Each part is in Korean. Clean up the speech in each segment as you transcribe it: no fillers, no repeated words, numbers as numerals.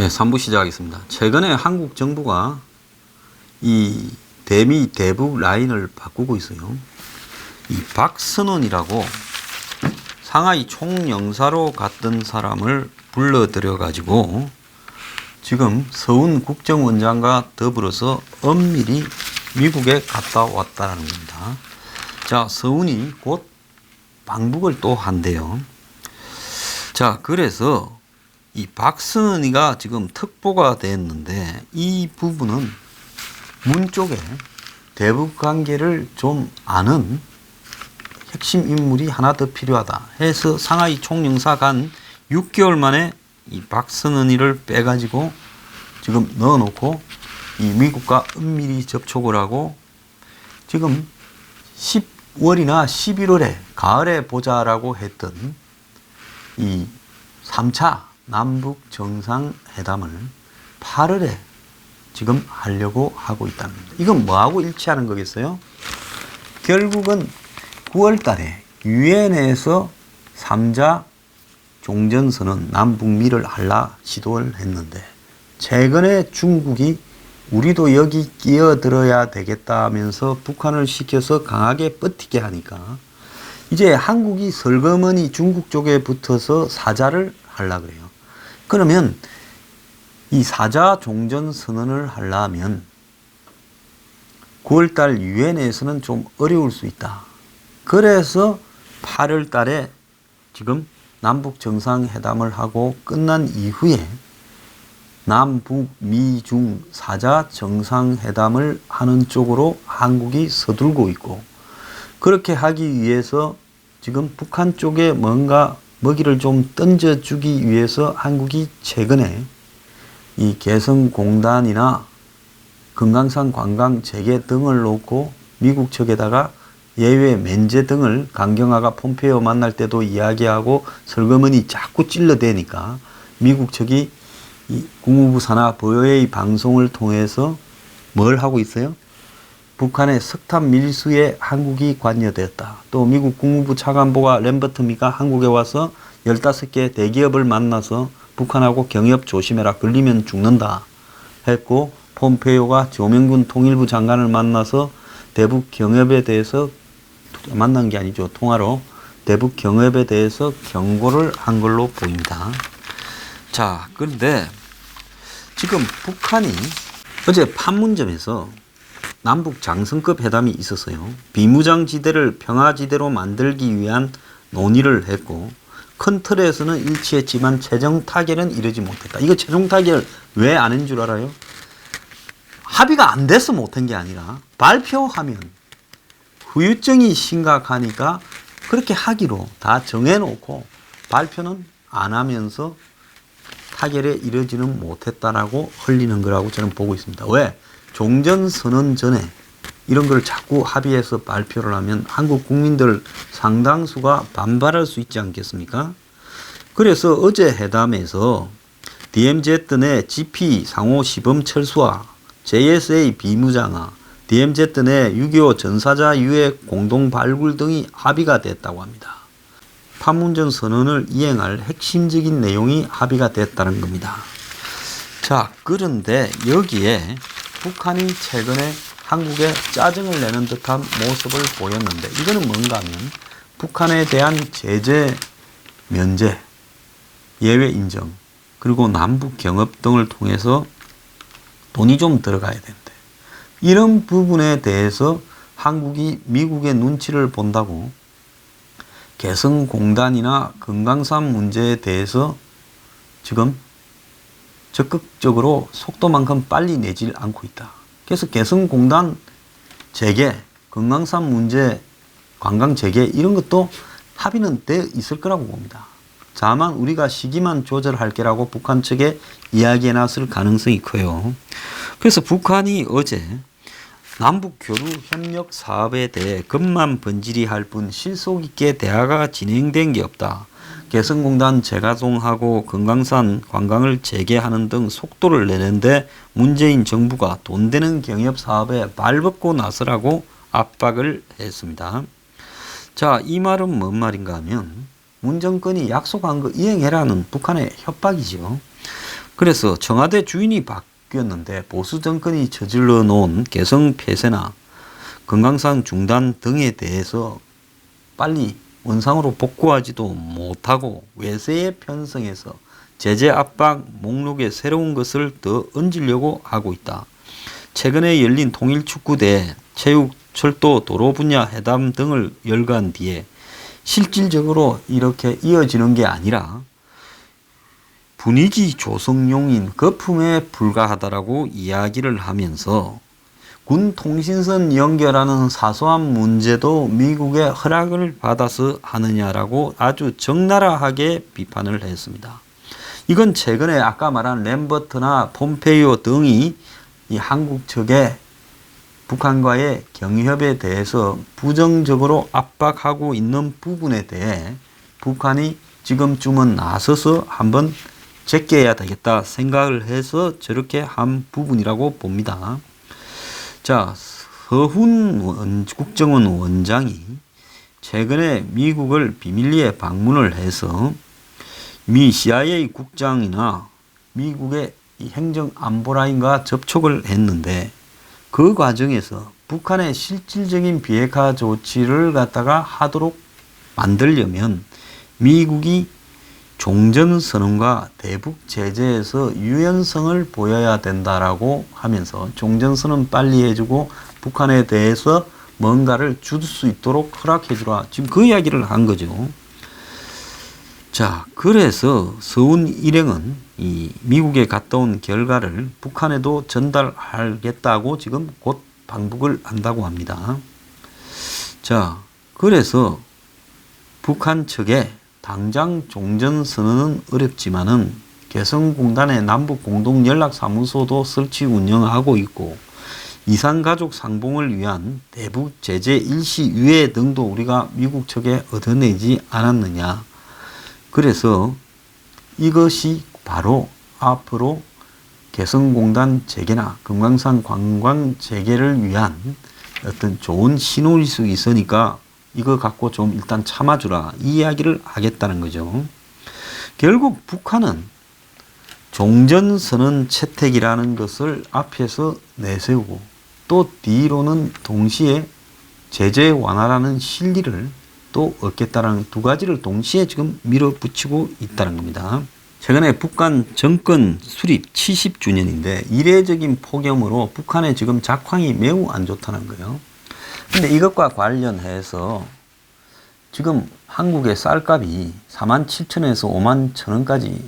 네, 3부 시작하겠습니다. 최근에 한국 정부가 이 대미 대북 라인을 바꾸고 있어요. 이 박선원이라고 상하이 총영사로 갔던 사람을 불러들여 가지고 지금 서훈 국정원장과 더불어서 엄밀히 미국에 갔다 왔다는 겁니다. 자, 서훈이 곧 방북을 또 한대요. 자, 그래서 이 박선원이가 지금 특보가 됐는데 이 부분은 문 쪽에 대북 관계를 좀 아는 핵심 인물이 하나 더 필요하다 해서 상하이 총영사 간 6개월 만에 이 박선원이를 빼가지고 지금 넣어놓고 이 미국과 은밀히 접촉을 하고 지금 10월이나 11월에 가을에 보자라고 했던 이 3차 남북 정상회담을 8월에 지금 하려고 하고 있다는 겁니다. 이건 뭐하고 일치하는 거겠어요? 결국은 9월 달에 유엔에서 3자 종전선언 남북미를 하려 시도를 했는데 최근에 중국이 우리도 여기 끼어들어야 되겠다면서 북한을 시켜서 강하게 버티게 하니까 이제 한국이 설거머니 중국 쪽에 붙어서 사자를 하려고 그래요. 그러면 이 사자 종전선언을 하려면 9월달 유엔에서는 좀 어려울 수 있다. 그래서 8월 달에 지금 남북 정상회담을 하고 끝난 이후에 남북 미중 사자 정상회담을 하는 쪽으로 한국이 서둘고 있고 그렇게 하기 위해서 지금 북한 쪽에 뭔가 먹이를 좀 던져주기 위해서 한국이 최근에 이 개성공단이나 금강산 관광 재개 등을 놓고 미국 측에다가 예외 면제 등을 강경화가 폼페이오 만날 때도 이야기하고 설거머니 자꾸 찔러대니까 미국 측이 이 국무부 산하 보웨이 방송을 통해서 뭘 하고 있어요? 북한의 석탄 밀수에 한국이 관여되었다. 또 미국 국무부 차관보가 램버트미가 한국에 와서 15개 대기업을 만나서 북한하고 경협 조심해라. 걸리면 죽는다. 했고 폼페이오가 조명군 통일부 장관을 만나서 대북 경협에 대해서 만난 게 아니죠. 통화로 대북 경협에 대해서 경고를 한 걸로 보입니다. 자, 그런데 지금 북한이 어제 판문점에서 남북 장성급 회담이 있었어요. 비무장지대를 평화지대로 만들기 위한 논의를 했고 큰 틀에서는 일치했지만 최종 타결은 이르지 못했다. 이거 최종 타결 왜 안 한 줄 알아요? 합의가 안 돼서 못한 게 아니라 발표하면 후유증이 심각하니까 그렇게 하기로 다 정해놓고 발표는 안 하면서 타결에 이르지는 못했다라고 흘리는 거라고 저는 보고 있습니다. 왜? 종전선언 전에 이런 걸 자꾸 합의해서 발표를 하면 한국 국민들 상당수가 반발할 수 있지 않겠습니까? 그래서 어제 회담에서 DMZ 내 GP 상호 시범 철수와 JSA 비무장화, DMZ 내 6.25 전사자 유해 공동 발굴 등이 합의가 됐다고 합니다. 판문점 선언을 이행할 핵심적인 내용이 합의가 됐다는 겁니다. 자, 그런데 여기에 북한이 최근에 한국에 짜증을 내는 듯한 모습을 보였는데 이거는 뭔가 하면 북한에 대한 제재, 면제, 예외 인정, 그리고 남북 경협 등을 통해서 돈이 좀 들어가야 되는데 이런 부분에 대해서 한국이 미국의 눈치를 본다고 개성공단이나 금강산 문제에 대해서 지금 적극적으로 속도만큼 빨리 내질 않고 있다. 그래서 개성공단 재개, 금강산 문제, 관광 재개 이런 것도 합의는 돼 있을 거라고 봅니다. 다만 우리가 시기만 조절할 게라고 북한 측에 이야기해 놨을 가능성이 커요. 그래서 북한이 어제 남북교류 협력 사업에 대해 급만 번지르할 뿐 실속 있게 대화가 진행된 게 없다. 개성공단 재가동하고 금강산 관광을 재개하는 등 속도를 내는데 문재인 정부가 돈 되는 경협 사업에 발벗고 나서라고 압박을 했습니다. 자, 이 말은 뭔 말인가 하면 문 정권이 약속한 거 이행해라는 북한의 협박이죠. 그래서 청와대 주인이 바뀌었는데 보수 정권이 저질러 놓은 개성 폐쇄나 금강산 중단 등에 대해서 빨리 원상으로 복구하지도 못하고 외세에 편성해서 제재 압박 목록에 새로운 것을 더 얹으려고 하고 있다. 최근에 열린 통일축구대, 체육, 철도, 도로 분야 회담 등을 열거한 뒤에 실질적으로 이렇게 이어지는 게 아니라 분위기 조성용인 거품에 불과하다라고 이야기를 하면서 군 통신선 연결하는 사소한 문제도 미국의 허락을 받아서 하느냐라고 아주 적나라하게 비판을 했습니다. 이건 최근에 아까 말한 램버트나 폼페이오 등이 이 한국 측의 북한과의 경협에 대해서 부정적으로 압박하고 있는 부분에 대해 북한이 지금쯤은 나서서 한번 제껴야 되겠다 생각을 해서 저렇게 한 부분이라고 봅니다. 자, 서훈 국정원 원장이 최근에 미국을 비밀리에 방문을 해서 미 CIA 국장이나 미국의 행정안보라인과 접촉을 했는데 그 과정에서 북한의 실질적인 비핵화 조치를 갖다가 하도록 만들려면 미국이 종전선언과 대북 제재에서 유연성을 보여야 된다라고 하면서 종전선언 빨리 해주고 북한에 대해서 뭔가를 줄 수 있도록 허락해주라. 지금 그 이야기를 한 거죠. 자, 그래서 서훈 일행은 이 미국에 갔다 온 결과를 북한에도 전달하겠다고 지금 곧 방북을 한다고 합니다. 자, 그래서 북한 측에 당장 종전선언은 어렵지만은 개성공단의 남북공동연락사무소도 설치 운영하고 있고 이산가족 상봉을 위한 대북 제재 일시 유예 등도 우리가 미국 측에 얻어내지 않았느냐. 그래서 이것이 바로 앞으로 개성공단 재개나 금강산 관광 재개를 위한 어떤 좋은 신호일 수 있으니까 이거 갖고 좀 일단 참아주라 이 이야기를 하겠다는 거죠. 결국 북한은 종전선언 채택이라는 것을 앞에서 내세우고 또 뒤로는 동시에 제재 완화라는 실리를 또 얻겠다는 두 가지를 동시에 지금 밀어붙이고 있다는 겁니다. 최근에 북한 정권 수립 70주년인데 이례적인 폭염으로 북한의 지금 작황이 매우 안 좋다는 거예요. 근데 이것과 관련해서 지금 한국의 쌀값이 47,000원에서 51,000원까지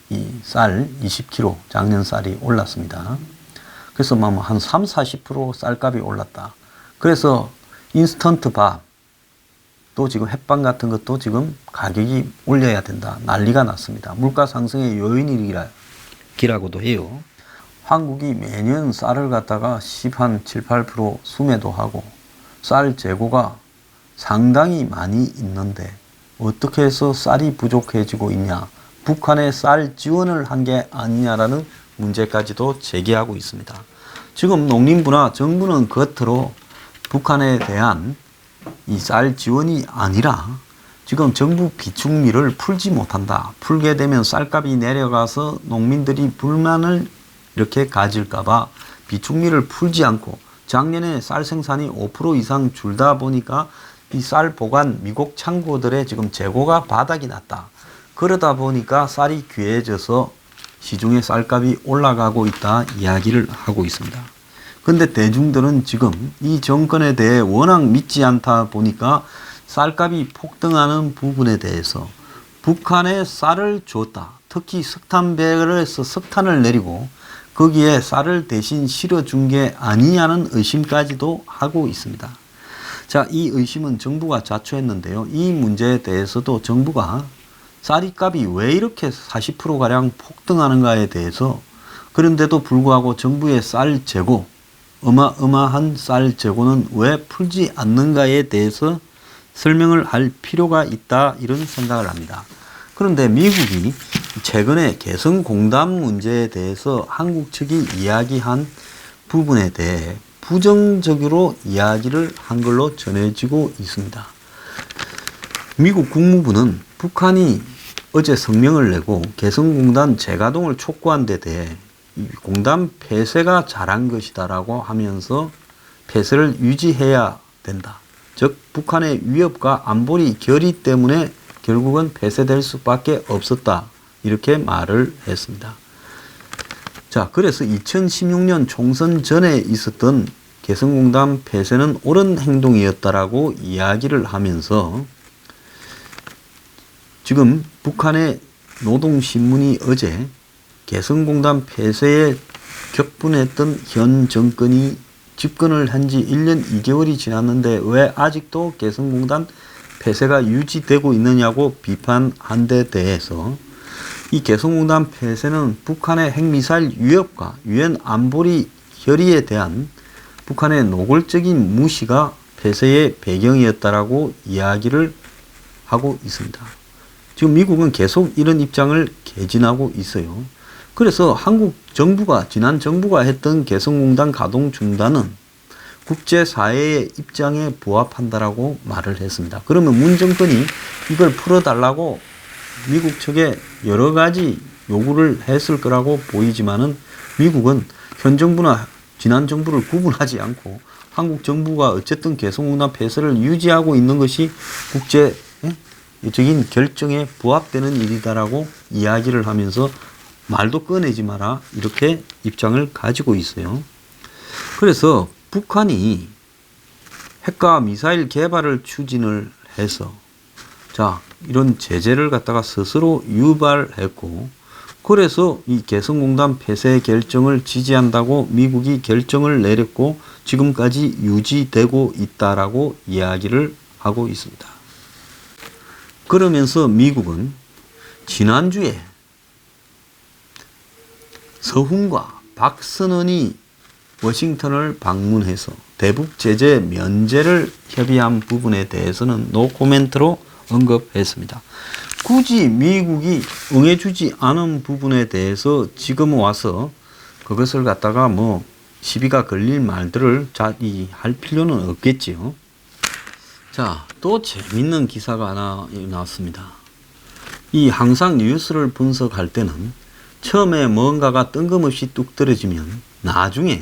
이 쌀 20kg 작년 쌀이 올랐습니다. 그래서 한 3, 40% 쌀값이 올랐다. 그래서 인스턴트 밥 또 지금 햇반 같은 것도 지금 가격이 올려야 된다. 난리가 났습니다. 물가 상승의 요인이라고도 해요. 한국이 매년 쌀을 갖다가 한 7, 8% 수매도 하고 쌀 재고가 상당히 많이 있는데 어떻게 해서 쌀이 부족해지고 있냐. 북한에 쌀 지원을 한 게 아니냐라는 문제까지도 제기하고 있습니다. 지금 농림부나 정부는 겉으로 북한에 대한 이 쌀 지원이 아니라 지금 정부 비축미를 풀지 못한다. 풀게 되면 쌀값이 내려가서 농민들이 불만을 이렇게 가질까봐 비축미를 풀지 않고 작년에 쌀 생산이 5% 이상 줄다 보니까 이 쌀 보관 미국 창고들의 지금 재고가 바닥이 났다. 그러다 보니까 쌀이 귀해져서 시중에 쌀값이 올라가고 있다 이야기를 하고 있습니다. 근데 대중들은 지금 이 정권에 대해 워낙 믿지 않다 보니까 쌀값이 폭등하는 부분에 대해서 북한에 쌀을 줬다. 특히 석탄배럴에서 석탄을 내리고 거기에 쌀을 대신 실어준 게 아니냐는 의심까지도 하고 있습니다. 자, 이 의심은 정부가 자초했는데요. 이 문제에 대해서도 정부가 쌀이 값이 왜 이렇게 40%가량 폭등하는가에 대해서 그런데도 불구하고 정부의 쌀 재고 어마어마한 쌀 재고는 왜 풀지 않는가에 대해서 설명을 할 필요가 있다 이런 생각을 합니다. 그런데 미국이 최근에 개성공단 문제에 대해서 한국 측이 이야기한 부분에 대해 부정적으로 이야기를 한 걸로 전해지고 있습니다. 미국 국무부는 북한이 어제 성명을 내고 개성공단 재가동을 촉구한 데 대해 공단 폐쇄가 잘한 것이다라고 하면서 폐쇄를 유지해야 된다. 즉 북한의 위협과 안보리 결의 때문에 결국은 폐쇄될 수밖에 없었다. 이렇게 말을 했습니다. 자, 그래서 2016년 총선 전에 있었던 개성공단 폐쇄는 옳은 행동이었다라고 이야기를 하면서 지금 북한의 노동신문이 어제 개성공단 폐쇄에 격분했던 현 정권이 집권을 한 지 1년 2개월이 지났는데 왜 아직도 개성공단 폐쇄가 유지되고 있느냐고 비판한 데 대해서 이 개성공단 폐쇄는 북한의 핵미사일 위협과 유엔 안보리 결의에 대한 북한의 노골적인 무시가 폐쇄의 배경이었다라고 이야기를 하고 있습니다. 지금 미국은 계속 이런 입장을 개진하고 있어요. 그래서 한국 정부가 지난 정부가 했던 개성공단 가동 중단은 국제사회의 입장에 부합한다라고 말을 했습니다. 그러면 문 정권이 이걸 풀어달라고 미국 측에 여러 가지 요구를 했을 거라고 보이지만은 미국은 현 정부나 지난 정부를 구분하지 않고 한국 정부가 어쨌든 개성공단 폐쇄를 유지하고 있는 것이 국제적인 결정에 부합되는 일이다라고 이야기를 하면서 말도 꺼내지 마라 이렇게 입장을 가지고 있어요. 그래서 북한이 핵과 미사일 개발을 추진을 해서 자 이런 제재를 갖다가 스스로 유발했고 그래서 이 개성공단 폐쇄 결정을 지지한다고 미국이 결정을 내렸고 지금까지 유지되고 있다라고 이야기를 하고 있습니다. 그러면서 미국은 지난주에 서훈과 박선원이 워싱턴을 방문해서 대북 제재 면제를 협의한 부분에 대해서는 노코멘트로 언급했습니다. 굳이 미국이 응해주지 않은 부분에 대해서 지금 와서 그것을 갖다가 뭐 시비가 걸릴 말들을 할 필요는 없겠지요. 자, 또 재밌는 기사가 하나 나왔습니다. 이 항상 뉴스를 분석할 때는 처음에 뭔가가 뜬금없이 뚝 떨어지면 나중에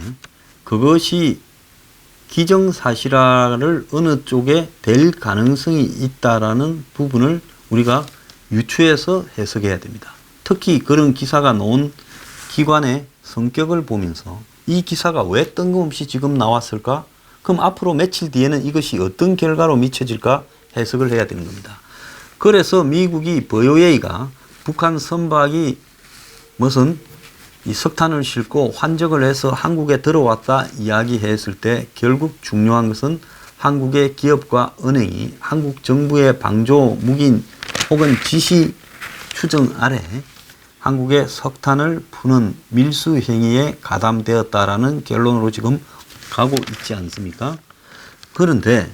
그것이 기정사실화를 어느 쪽에 될 가능성이 있다라는 부분을 우리가 유추해서 해석해야 됩니다. 특히 그런 기사가 나온 기관의 성격을 보면서 이 기사가 왜 뜬금없이 지금 나왔을까? 그럼 앞으로 며칠 뒤에는 이것이 어떤 결과로 미쳐질까 해석을 해야 되는 겁니다. 그래서 미국이 VOA가 북한 선박이 무슨 이 석탄을 싣고 환적을 해서 한국에 들어왔다 이야기했을 때 결국 중요한 것은 한국의 기업과 은행이 한국 정부의 방조, 묵인 혹은 지시 추정 아래 한국의 석탄을 푸는 밀수 행위에 가담되었다라는 결론으로 지금 가고 있지 않습니까? 그런데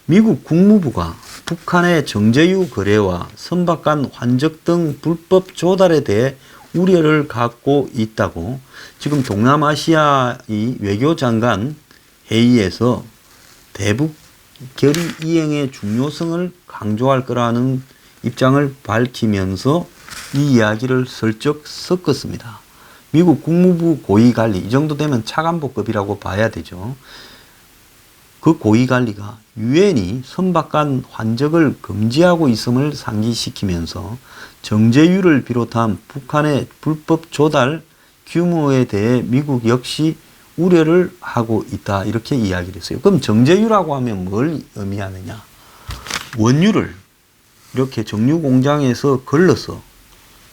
미국 국무부가 북한의 정제유 거래와 선박 간 환적 등 불법 조달에 대해 우려를 갖고 있다고 지금 동남아시아의 외교장관 회의에서 대북 결의 이행의 중요성을 강조할 거라는 입장을 밝히면서 이 이야기를 슬쩍 섞었습니다. 미국 국무부 고위관리, 이 정도 되면 차관보급이라고 봐야 되죠. 그 고위관리가 유엔이 선박 간 환적을 금지하고 있음을 상기시키면서 정제유를 비롯한 북한의 불법 조달 규모에 대해 미국 역시 우려를 하고 있다 이렇게 이야기를 했어요. 그럼 정제유라고 하면 뭘 의미하느냐? 원유를 이렇게 정유 공장에서 걸러서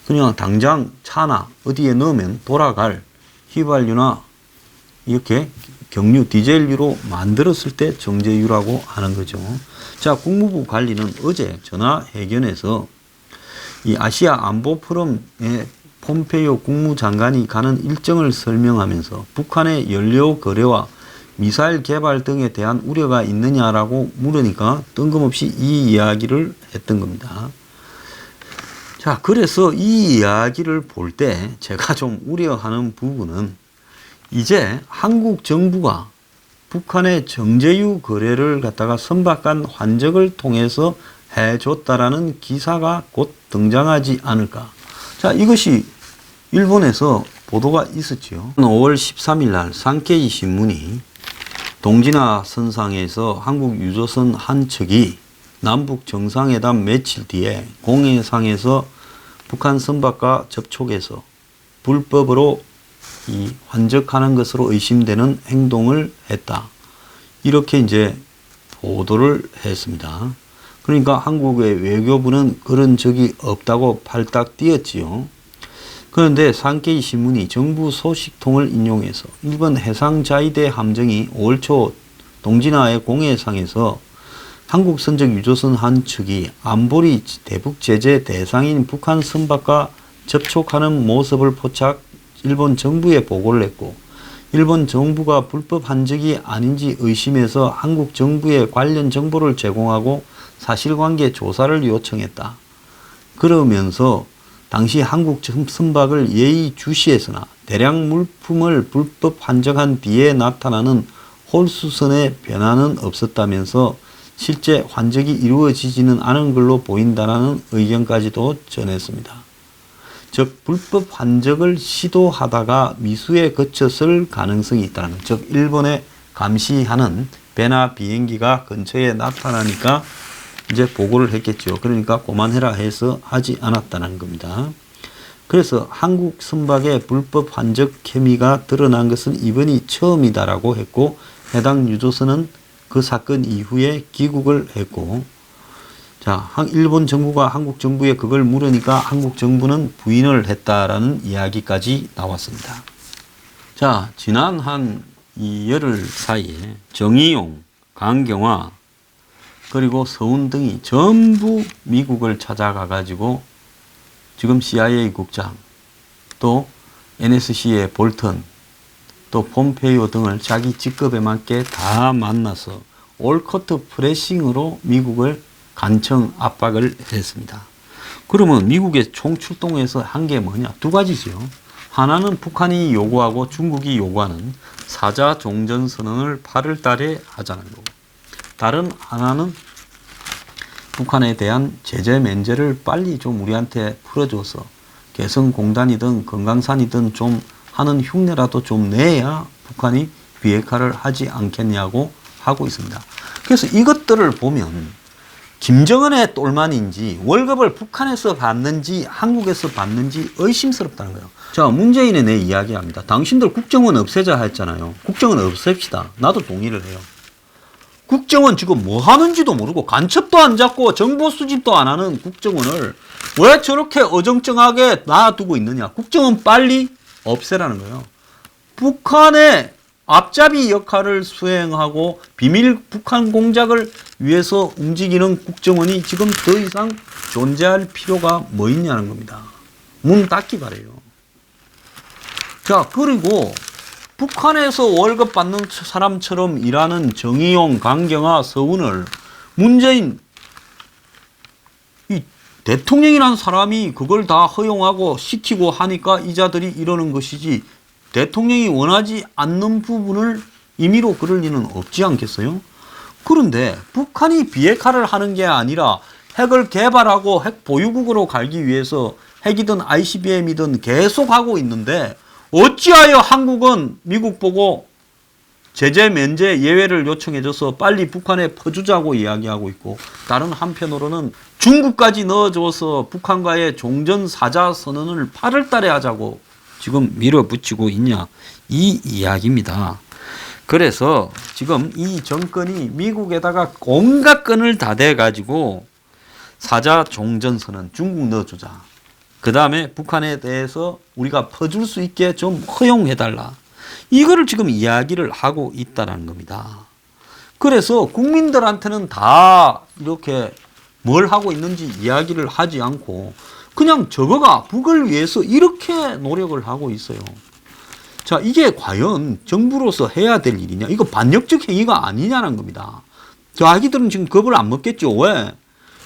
그냥 당장 차나 어디에 넣으면 돌아갈 휘발유나 이렇게 경유, 디젤유로 만들었을 때 정제유라고 하는 거죠. 자, 국무부 관리는 어제 전화회견에서 이 아시아 안보 포럼에 폼페이오 국무장관이 가는 일정을 설명하면서 북한의 연료 거래와 미사일 개발 등에 대한 우려가 있느냐라고 물으니까 뜬금없이 이 이야기를 했던 겁니다. 자, 그래서 이 이야기를 볼 때 제가 좀 우려하는 부분은 이제 한국 정부가 북한의 정제유 거래를 갖다가 선박 간 환적을 통해서 해줬다라는 기사가 곧 등장하지 않을까. 자, 이것이 일본에서 보도가 있었지요. 5월 13일 날 산케이 신문이 동진아 선상에서 한국 유조선 한 척이 남북 정상회담 며칠 뒤에 공해상에서 북한 선박과 접촉해서 불법으로 환적하는 것으로 의심되는 행동을 했다. 이렇게 이제 보도를 했습니다. 그러니까 한국의 외교부는 그런 적이 없다고 팔딱 뛰었지요. 그런데 산케이 신문이 정부 소식통을 인용해서 일본 해상자위대 함정이 5월 초 동진아의 공해상에서 한국 선적 유조선 한 척이 안보리 대북 제재 대상인 북한 선박과 접촉하는 모습을 포착 일본 정부에 보고를 했고, 일본 정부가 불법 한적이 아닌지 의심해서 한국 정부에 관련 정보를 제공하고 사실관계 조사를 요청했다. 그러면서 당시 한국 선박을 예의주시했으나 대량 물품을 불법 환적한 뒤에 나타나는 홀수선의 변화는 없었다면서 실제 환적이 이루어지지는 않은 걸로 보인다는 의견까지도 전했습니다. 즉 불법 환적을 시도하다가 미수에 그쳤을 가능성이 있다는, 즉 일본에 감시하는 배나 비행기가 근처에 나타나니까 이제 보고를 했겠죠. 그러니까 그만해라 해서 하지 않았다는 겁니다. 그래서 한국 선박의 불법 환적 혐의가 드러난 것은 이번이 처음이다라고 했고, 해당 유조선은 그 사건 이후에 귀국을 했고, 자, 일본 정부가 한국 정부에 그걸 물으니까 한국 정부는 부인을 했다라는 이야기까지 나왔습니다. 자, 지난 한 이 열흘 사이에 정의용, 강경화, 그리고 서훈 등이 전부 미국을 찾아가 가지고 지금 CIA 국장, 또 NSC의 볼턴, 또 폼페이오 등을 자기 직급에 맞게 다 만나서 올커트 프레싱으로 미국을 간청 압박을 했습니다. 그러면 미국의 총출동에서 한 게 뭐냐? 두 가지죠. 하나는 북한이 요구하고 중국이 요구하는 사자 종전 선언을 8월 달에 하자는 거고, 다른 하나는 북한에 대한 제재 면제를 빨리 좀 우리한테 풀어줘서 개성공단이든 금강산이든 좀 하는 흉내라도 좀 내야 북한이 비핵화를 하지 않겠냐고 하고 있습니다. 그래서 이것들을 보면 김정은의 똘만인지 월급을 북한에서 받는지 한국에서 받는지 의심스럽다는 거예요. 자, 문재인에 내 이야기합니다. 당신들 국정원 없애자 했잖아요. 국정원 없앱시다. 나도 동의를 해요. 국정원 지금 뭐 하는지도 모르고 간첩도 안 잡고 정보 수집도 안 하는 국정원을 왜 저렇게 어정쩡하게 놔두고 있느냐. 국정원 빨리 없애라는 거예요. 북한의 앞잡이 역할을 수행하고 비밀 북한 공작을 위해서 움직이는 국정원이 지금 더 이상 존재할 필요가 뭐 있냐는 겁니다. 문 닫기 바래요. 자, 그리고 북한에서 월급 받는 사람처럼 일하는 정의용, 강경화, 서훈을 문재인 이 대통령이라는 사람이 그걸 다 허용하고 시키고 하니까 이자들이 이러는 것이지, 대통령이 원하지 않는 부분을 임의로 그럴 리는 없지 않겠어요? 그런데 북한이 비핵화를 하는 게 아니라 핵을 개발하고 핵 보유국으로 갈기 위해서 핵이든 ICBM이든 계속 하고 있는데 어찌하여 한국은 미국 보고 제재 면제 예외를 요청해줘서 빨리 북한에 퍼주자고 이야기하고 있고, 다른 한편으로는 중국까지 넣어줘서 북한과의 종전사자 선언을 8월 달에 하자고 지금 밀어붙이고 있냐, 이 이야기입니다. 그래서 지금 이 정권이 미국에다가 온갖 끈을 다 대가지고 사자 종전선언 중국 넣어주자, 그 다음에 북한에 대해서 우리가 퍼줄 수 있게 좀 허용해달라, 이거를 지금 이야기를 하고 있다는 겁니다. 그래서 국민들한테는 다 이렇게 뭘 하고 있는지 이야기를 하지 않고 그냥 저거가 북을 위해서 이렇게 노력을 하고 있어요. 자, 이게 과연 정부로서 해야 될 일이냐? 이거 반역적 행위가 아니냐는 겁니다. 저 아기들은 지금 겁을 안 먹겠죠. 왜?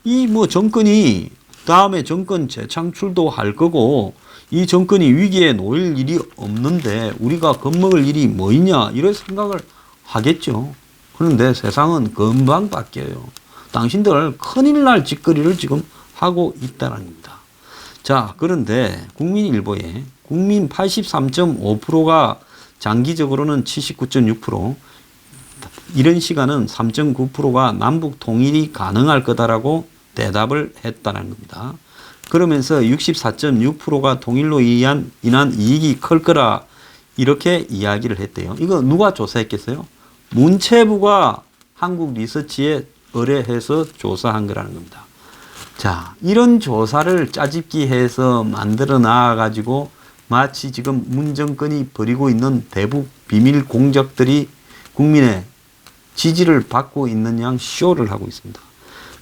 이 뭐 정권이 다음에 정권 재창출도 할 거고 이 정권이 위기에 놓일 일이 없는데 우리가 겁먹을 일이 뭐 있냐, 이런 생각을 하겠죠. 그런데 세상은 금방 바뀌어요. 당신들 큰일 날 짓거리를 지금 하고 있다는 겁니다. 자, 그런데 국민일보에 국민 83.5%가 장기적으로는 79.6%, 이런 시간은 3.9%가 남북 통일이 가능할 거다라고 대답을 했다는 겁니다. 그러면서 64.6%가 통일로 인한 이익이 클 거라 이렇게 이야기를 했대요. 이거 누가 조사했겠어요? 문체부가 한국 리서치에 의뢰해서 조사한 거라는 겁니다. 자, 이런 조사를 짜집기 해서 만들어 놔가지고 마치 지금 문 정권이 벌이고 있는 대북 비밀 공작들이 국민의 지지를 받고 있는 양 쇼를 하고 있습니다.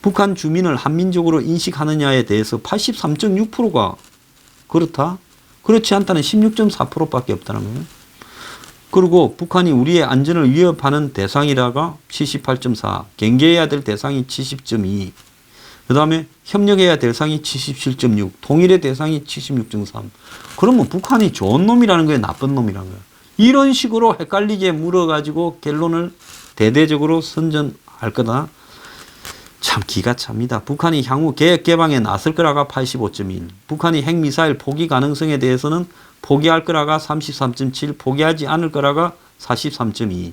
북한 주민을 한민족으로 인식하느냐에 대해서 83.6%가 그렇다? 그렇지 않다는 16.4%밖에 없다는 거예요. 그리고 북한이 우리의 안전을 위협하는 대상이라가 78.4, 경계해야 될 대상이 70.2, 그 다음에 협력해야 될 대상이 77.6, 통일의 대상이 76.3. 그러면 북한이 좋은 놈이라는 거예요, 나쁜 놈이라는 거예요. 이런 식으로 헷갈리게 물어가지고 결론을 대대적으로 선전할 거다. 참 기가 찹니다. 북한이 향후 개혁 개방에 나설 거라가 85.1, 북한이 핵미사일 포기 가능성에 대해서는 포기할 거라가 33.7, 포기하지 않을 거라가 43.2,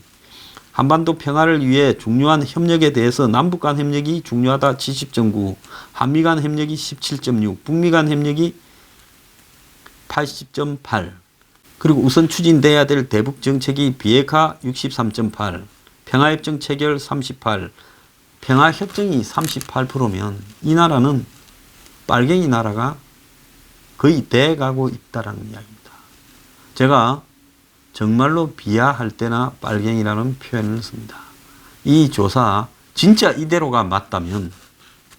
한반도 평화를 위해 중요한 협력에 대해서 남북 간 협력이 중요하다 70.9, 한미 간 협력이 17.6, 북미 간 협력이 80.8, 그리고 우선 추진돼야 될 대북 정책이 비핵화 63.8, 평화협정 체결 38, 평화협정이 38%면 이 나라는 빨갱이 나라가 거의 돼가고 있다는 이야기입니다. 제가 정말로 비하할 때나 빨갱이라는 표현을 씁니다. 이 조사 진짜 이대로가 맞다면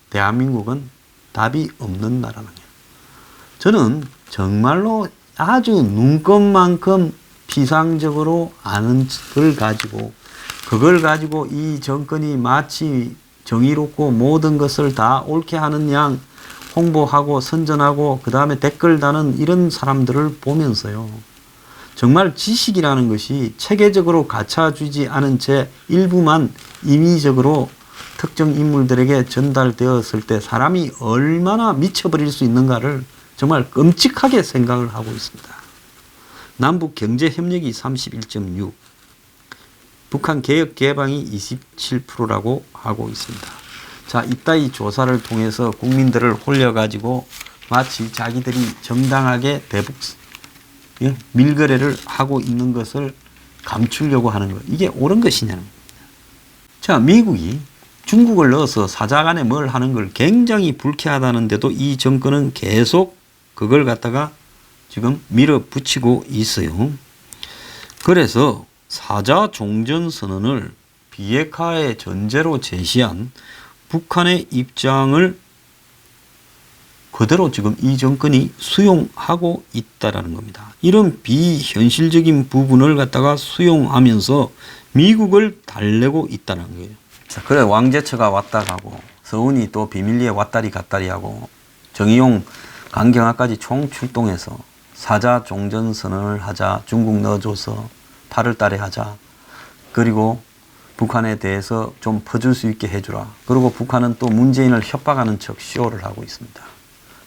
대한민국은 답이 없는 나라는 거예요. 저는 정말로 아주 눈꼽만큼 피상적으로 아는 걸 가지고 그걸 가지고 이 정권이 마치 정의롭고 모든 것을 다 옳게 하는 양 홍보하고 선전하고 그 다음에 댓글 다는 이런 사람들을 보면서요. 정말 지식이라는 것이 체계적으로 갖춰주지 않은 채 일부만 임의적으로 특정 인물들에게 전달되었을 때 사람이 얼마나 미쳐버릴 수 있는가를 정말 끔찍하게 생각을 하고 있습니다. 남북 경제협력이 31.6, 북한 개혁 개방이 27%라고 하고 있습니다. 자, 이따위 조사를 통해서 국민들을 홀려가지고 마치 자기들이 정당하게 대북 밀거래를 하고 있는 것을 감추려고 하는 것. 이게 옳은 것이냐는 겁니다. 자, 미국이 중국을 넣어서 사자 간에 뭘 하는 걸 굉장히 불쾌하다는데도 이 정권은 계속 그걸 갖다가 지금 밀어붙이고 있어요. 그래서 사자 종전선언을 비핵화의 전제로 제시한 북한의 입장을 그대로 지금 이 정권이 수용하고 있다라는 겁니다. 이런 비현실적인 부분을 갖다가 수용하면서 미국을 달래고 있다는 거예요. 자, 그래 왕제처가 왔다 가고 서훈이 또 비밀리에 왔다리 갔다리 하고 정의용 강경화까지 총출동해서 사자 종전선언을 하자, 중국 넣어줘서 8월 달에 하자, 그리고 북한에 대해서 좀 퍼줄 수 있게 해주라. 그리고 북한은 또 문재인을 협박하는 척 쇼를 하고 있습니다.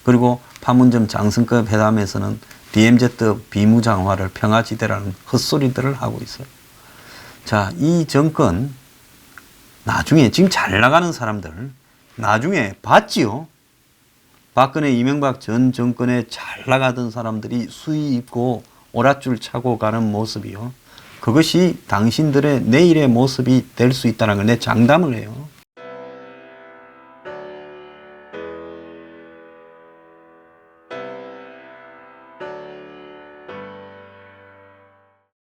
그리고 판문점 장성급 회담에서는 DMZ 비무장화를 평화지대라는 헛소리들을 하고 있어요. 자, 이 정권 나중에 지금 잘 나가는 사람들 나중에 봤지요. 박근혜 이명박 전 정권에 잘 나가던 사람들이 수위 입고 오랏줄 차고 가는 모습이요. 그것이 당신들의 내일의 모습이 될 수 있다는 걸 내 장담을 해요.